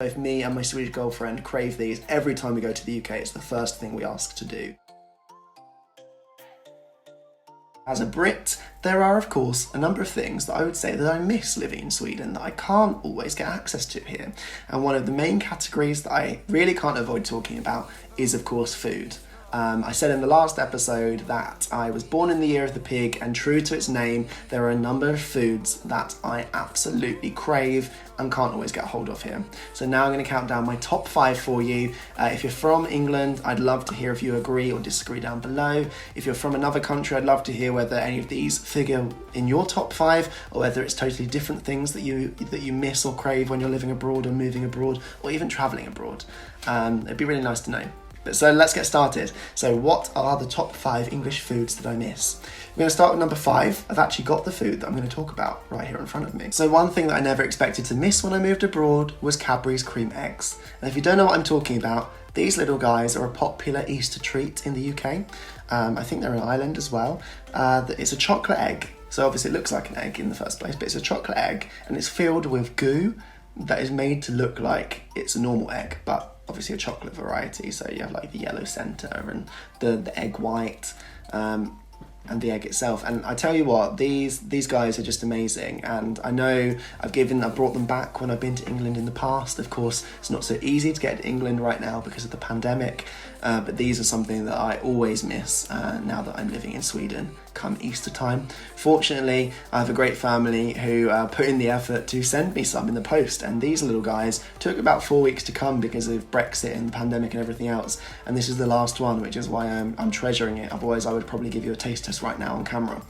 Both me and my Swedish girlfriend crave these every time we go to the UK. It's the first thing we ask to do. As a Brit, there are of course a number of things that I would say that I miss living in Sweden that I can't always get access to here. And one of the main categories that I really can't avoid talking about is of course food. I said in the last episode that I was born in the year of the pig, and true to its name, there are a number of foods that I absolutely crave and can't always get hold of here. So now I'm going to count down my top 5 for you. If you're from England, I'd love to hear if you agree or disagree down below. If you're from another country, I'd love to hear whether any of these figure in your top 5 or whether it's totally different things that you miss or crave when you're living abroad or moving abroad or even travelling abroad. It'd be really nice to know. So let's get started. So what are the top 5 English foods that I miss? We're going to start with number 5. I've actually got the food that I'm going to talk about right here in front of me. So one thing that I never expected to miss when I moved abroad was Cadbury's Creme eggs. And if you don't know what I'm talking about, these little guys are a popular Easter treat in the UK. I think they're in Ireland as well. It's a chocolate egg. So obviously it looks like an egg in the first place, but it's a chocolate egg and it's filled with goo that is made to look like it's a normal egg, but obviously a chocolate variety. So you have like the yellow centre and the egg white and the egg itself. And I tell you what, these guys are just amazing. And I know I've brought them back when I've been to England in the past. Of course, it's not so easy to get to England right now because of the pandemic. But these are something that I always miss now that I'm living in Sweden come Easter time. Fortunately, I have a great family who put in the effort to send me some in the post, and these little guys took about 4 weeks to come because of Brexit and the pandemic and everything else, and this is the last one, which is why I'm treasuring it. Otherwise I would probably give you a taste test right now on camera,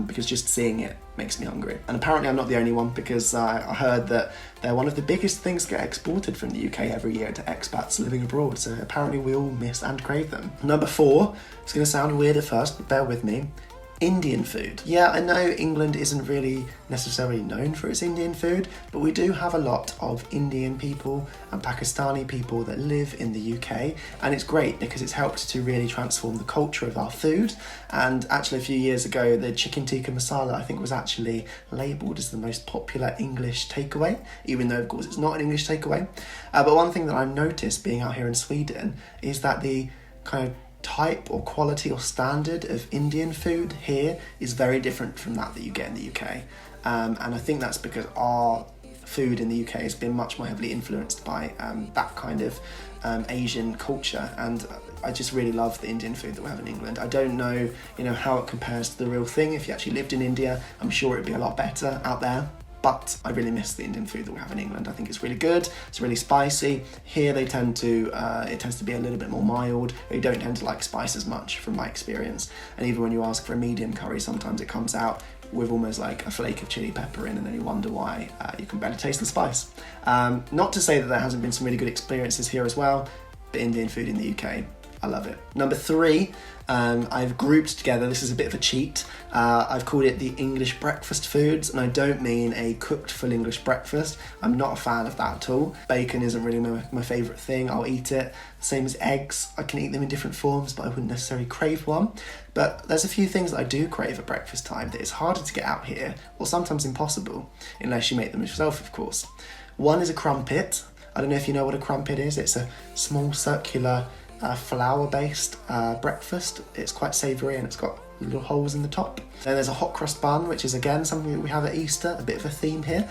because just seeing it makes me hungry. And apparently I'm not the only one, because I heard that they're one of the biggest things that get exported from the UK every year to expats living abroad, so apparently we all miss and crave them. Number 4, it's going to sound weird at first, but bear with me. Indian food. Yeah, I know England isn't really necessarily known for its Indian food, but we do have a lot of Indian people and Pakistani people that live in the UK, and it's great because it's helped to really transform the culture of our food. And actually a few years ago, the chicken tikka masala I think was actually labelled as the most popular English takeaway, even though of course it's not an English takeaway. But one thing that I've noticed being out here in Sweden is that the kind of type or quality or standard of Indian food here is very different from that you get in the UK, and I think that's because our food in the UK has been much more heavily influenced by that kind of Asian culture, and I just really love the Indian food that we have in England. I don't know, how it compares to the real thing. If you actually lived in India, I'm sure it'd be a lot better out there. But I really miss the Indian food that we have in England. I think it's really good. It's really spicy. Here it tends to be a little bit more mild. They don't tend to like spice as much from my experience. And even when you ask for a medium curry, sometimes it comes out with almost like a flake of chili pepper in, and then you wonder why you can barely taste the spice. Not to say that there hasn't been some really good experiences here as well, but Indian food in the UK, I love it. Number 3, I've grouped together, this is a bit of a cheat, I've called it the English breakfast foods, and I don't mean a cooked full English breakfast. I'm not a fan of that at all. Bacon isn't really my favourite thing. I'll eat it. Same as eggs, I can eat them in different forms, but I wouldn't necessarily crave one. But there's a few things that I do crave at breakfast time that is harder to get out here, or sometimes impossible, unless you make them yourself, of course. One is a crumpet. I don't know if you know what a crumpet is. It's a small circular flour-based breakfast. It's quite savoury and it's got little holes in the top. Then there's a hot crust bun, which is again something that we have at Easter, a bit of a theme here,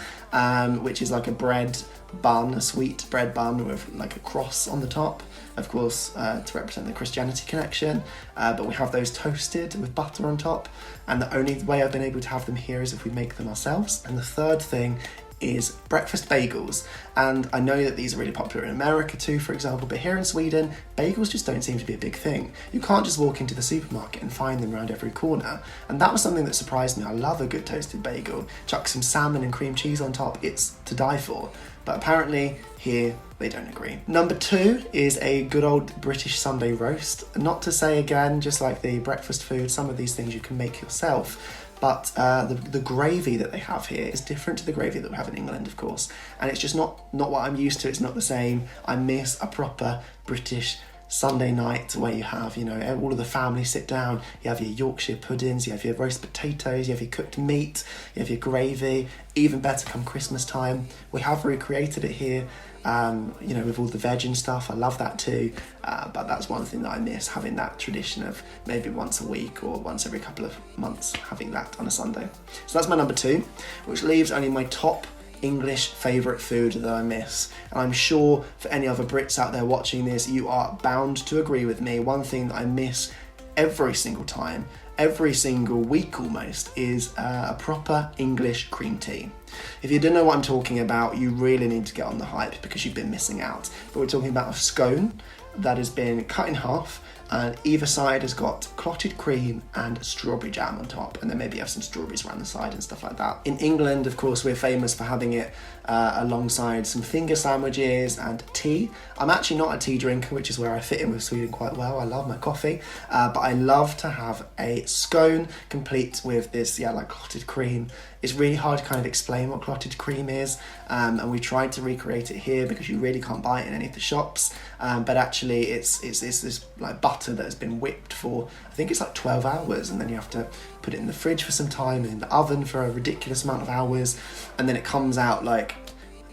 which is like a bread bun, a sweet bread bun with like a cross on the top, of course, to represent the Christianity connection, but we have those toasted with butter on top, and the only way I've been able to have them here is if we make them ourselves. And the third thing is breakfast bagels, and I know that these are really popular in America too, for example, but here in Sweden, bagels just don't seem to be a big thing. You can't just walk into the supermarket and find them around every corner, and that was something that surprised me. I love a good toasted bagel. Chuck some salmon and cream cheese on top, it's to die for. But apparently here they don't agree. Number 2 is a good old British Sunday roast. Not to say again, just like the breakfast food, some of these things you can make yourself, but the gravy that they have here is different to the gravy that we have in England, of course. And it's just not what I'm used to. It's not the same. I miss a proper British Sunday night where you have, all of the family sit down, you have your Yorkshire puddings, you have your roast potatoes, you have your cooked meat, you have your gravy. Even better come Christmas time. We have recreated it here, with all the veg and stuff. I love that too, but that's one thing that I miss, having that tradition of maybe once a week or once every couple of months having that on a Sunday. So that's my number 2, which leaves only my top English favourite food that I miss. And I'm sure for any other Brits out there watching this, you are bound to agree with me. One thing that I miss every single time, every single week almost, is a proper English cream tea. If you don't know what I'm talking about, you really need to get on the hype because you've been missing out. But we're talking about a scone that has been cut in half, and either side has got clotted cream and strawberry jam on top, and then maybe have some strawberries around the side and stuff like that. In England, of course, we're famous for having it alongside some finger sandwiches and tea. I'm actually not a tea drinker, which is where I fit in with Sweden quite well. I love my coffee, but I love to have a scone complete with this, like clotted cream. It's really hard to kind of explain what clotted cream is, and we tried to recreate it here because you really can't buy it in any of the shops, but actually it's this like butter that has been whipped for, I think it's like 12 hours, and then you have to put it in the fridge for some time and in the oven for a ridiculous amount of hours, and then it comes out like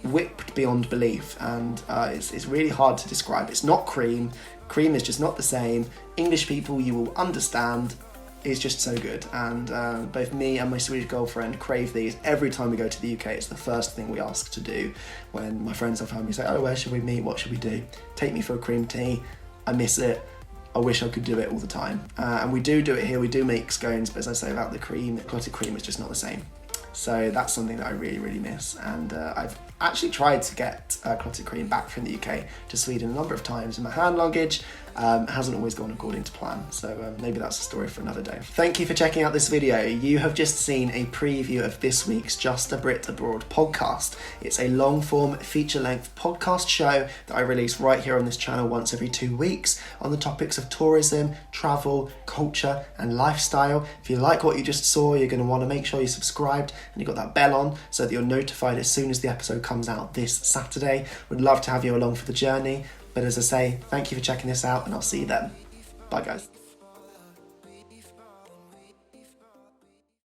whipped beyond belief, and it's really hard to describe. It's not cream. Cream is just not the same. English people, you will understand. It's just so good, and both me and my Swedish girlfriend crave these every time we go to the UK. It's the first thing we ask to do when my friends or family say, oh, where should we meet, what should we do? Take me for a cream tea. I miss it. I wish I could do it all the time, and we do it here. We do make scones, but as I say about the cream, clotted cream is just not the same. So that's something that I really, really miss, and I've actually tried to get clotted cream back from the UK to Sweden a number of times in my hand luggage. Hasn't always gone according to plan, so maybe that's a story for another day. Thank you for checking out this video. You have just seen a preview of this week's Just a Brit Abroad podcast. It's a long-form, feature-length podcast show that I release right here on this channel once every 2 weeks on the topics of tourism, travel, culture, and lifestyle. If you like what you just saw, you're going to want to make sure you're subscribed and you've got that bell on so that you're notified as soon as the episode comes out this Saturday. Would love to have you along for the journey. But as I say, thank you for checking this out, and I'll see you then. Bye, guys.